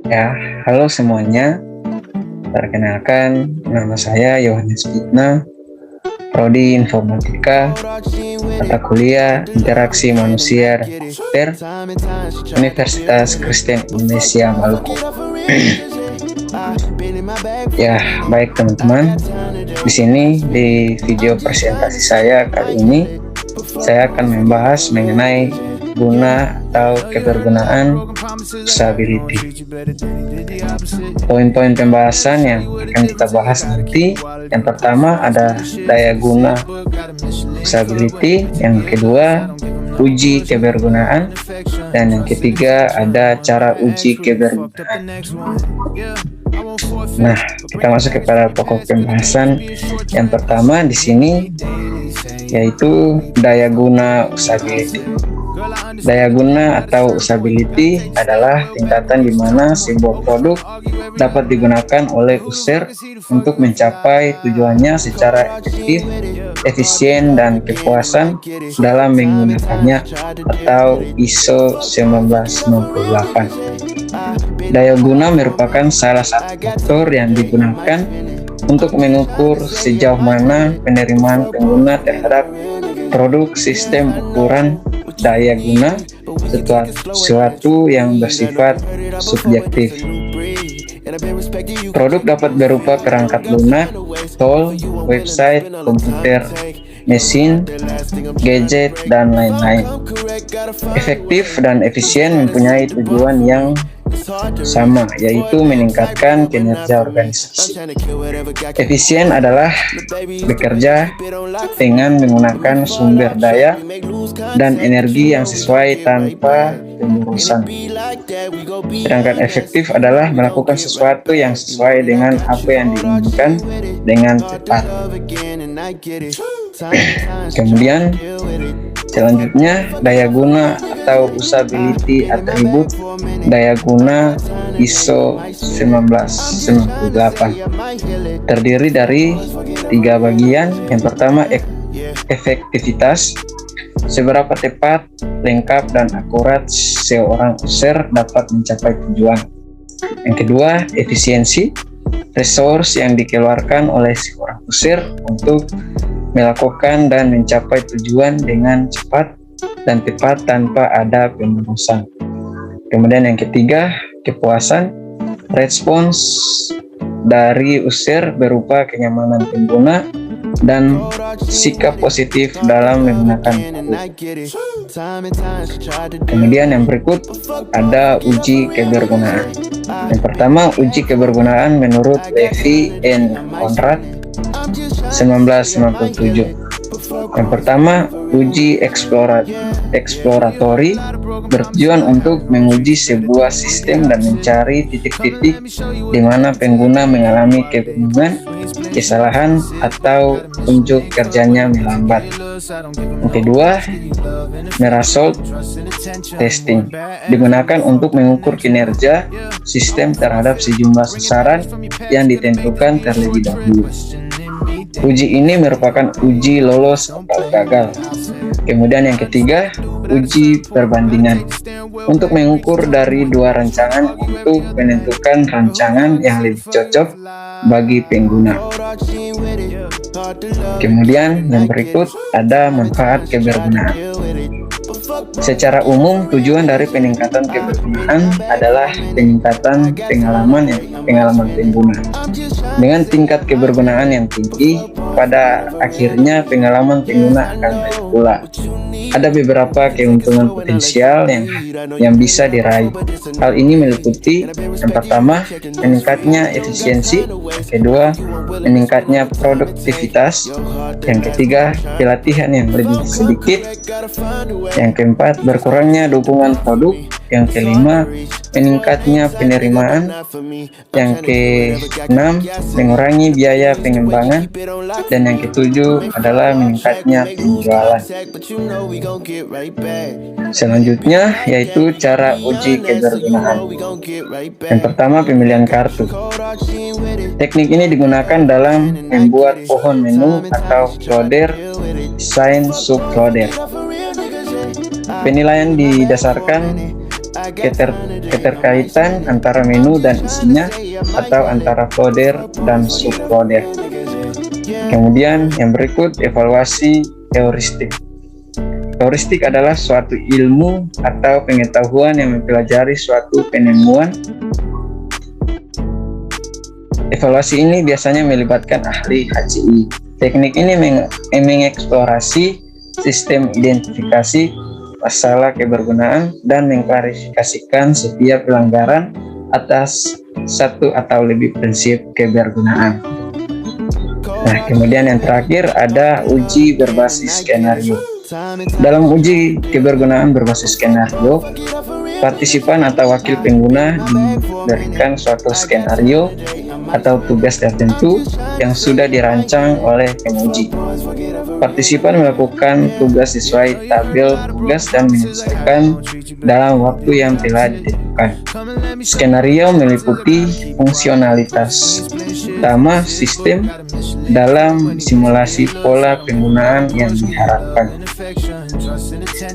Ya, halo semuanya. Perkenalkan, nama saya Yohanes Fitna, Prodi Informatika, mata kuliah Interaksi Manusia dan Komputer, Universitas Kristen Indonesia Maluku. Ya, baik teman-teman. Di sini di video presentasi saya kali ini, saya akan membahas mengenai guna atau kebergunaan usability. Poin-poin pembahasan yang akan kita bahas nanti, yang pertama ada daya guna usability, yang kedua uji kebergunaan, dan yang ketiga ada cara uji kebergunaan. Nah, kita masuk kepada pokok pembahasan. Yang pertama di sini yaitu daya guna usability. Daya guna atau usability adalah tingkatan di mana sebuah produk dapat digunakan oleh user untuk mencapai tujuannya secara efektif, efisien, dan kepuasan dalam menggunakannya, atau ISO 1998. Daya guna merupakan salah satu faktor yang digunakan untuk mengukur sejauh mana penerimaan pengguna terhadap produk. Sistem ukuran daya guna sesuatu yang bersifat subjektif. Produk dapat berupa perangkat lunak, tool, website, komputer, mesin, gadget, dan lain-lain. Efektif dan efisien mempunyai tujuan yang sama, yaitu meningkatkan kinerja organisasi. Efisien adalah bekerja dengan menggunakan sumber daya dan energi yang sesuai tanpa pemborosan. Sedangkan efektif adalah melakukan sesuatu yang sesuai dengan apa yang diinginkan dengan cepat. Kemudian selanjutnya daya guna atau usability attribute. Daya guna ISO 1998 terdiri dari 3 bagian. Yang pertama efektivitas, seberapa tepat, lengkap, dan akurat seorang user dapat mencapai tujuan. Yang kedua efisiensi, resource yang dikeluarkan oleh seorang user untuk melakukan dan mencapai tujuan dengan cepat dan tepat tanpa ada pemborosan. Kemudian yang ketiga, kepuasan, respons dari user berupa kenyamanan pengguna dan sikap positif dalam menggunakan produk. Kemudian yang berikut ada uji kebergunaan. Yang pertama, uji kebergunaan menurut Levy and Conrad 1997. Yang pertama, uji eksploratori bertujuan untuk menguji sebuah sistem dan mencari titik-titik di mana pengguna mengalami kebingungan, kesalahan, atau unjuk kerjanya melambat. Yang kedua, Merasol testing digunakan untuk mengukur kinerja sistem terhadap sejumlah sasaran yang ditentukan terlebih dahulu. Uji ini merupakan uji lolos atau gagal. Kemudian yang ketiga, uji perbandingan untuk mengukur dari dua rancangan untuk menentukan rancangan yang lebih cocok bagi pengguna. Kemudian yang berikut ada manfaat kebergunaan. Secara umum, tujuan dari peningkatan kebergunaan adalah peningkatan pengalaman pengguna. Dengan tingkat kebergunaan yang tinggi, pada akhirnya pengalaman pengguna akan baik pula. Ada beberapa keuntungan potensial yang bisa diraih. Hal ini meliputi yang pertama, meningkatnya efisiensi, yang kedua, meningkatnya produktivitas, yang ketiga, pelatihan yang lebih sedikit, yang keempat, berkurangnya dukungan produk, yang kelima, meningkatnya penerimaan, yang keenam, mengurangi biaya pengembangan, dan yang ketujuh adalah meningkatnya penjualan. Selanjutnya yaitu cara uji kebergunaan. Yang pertama, pemilihan kartu. Teknik ini digunakan dalam membuat pohon menu atau folder desain subfolder. Penilaian didasarkan keterkaitan antara menu dan isinya, atau antara folder dan subfolder. Kemudian yang berikut, evaluasi heuristik. Heuristik adalah suatu ilmu atau pengetahuan yang mempelajari suatu penemuan. Evaluasi ini biasanya melibatkan ahli HCI. Teknik ini mengeksplorasi sistem identifikasi masalah kebergunaan dan mengklarifikasikan setiap pelanggaran atas satu atau lebih prinsip kebergunaan. Nah, kemudian yang terakhir ada uji berbasis skenario. Dalam uji kebergunaan berbasis skenario, partisipan atau wakil pengguna diberikan suatu skenario atau tugas tertentu yang sudah dirancang oleh penguji. Partisipan melakukan tugas sesuai tabel tugas dan menyelesaikan dalam waktu yang telah ditentukan. Skenario meliputi fungsionalitas utama sistem dalam simulasi pola penggunaan yang diharapkan.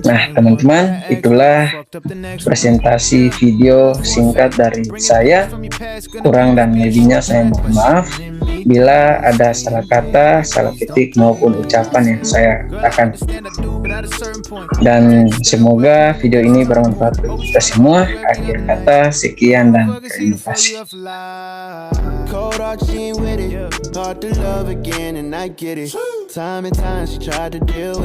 Nah, teman-teman, itulah presentasi video singkat dari saya. Kurang dan lebihnya saya mohon maaf bila ada salah kata, salah ketik maupun ucapan yang saya katakan. Dan semoga video ini bermanfaat bagi kita semua. Akhir kata, sekian dan terima kasih. Cold heart, she ain't with it. Hard to love again, and I get it. Time and time she tried to deal with it.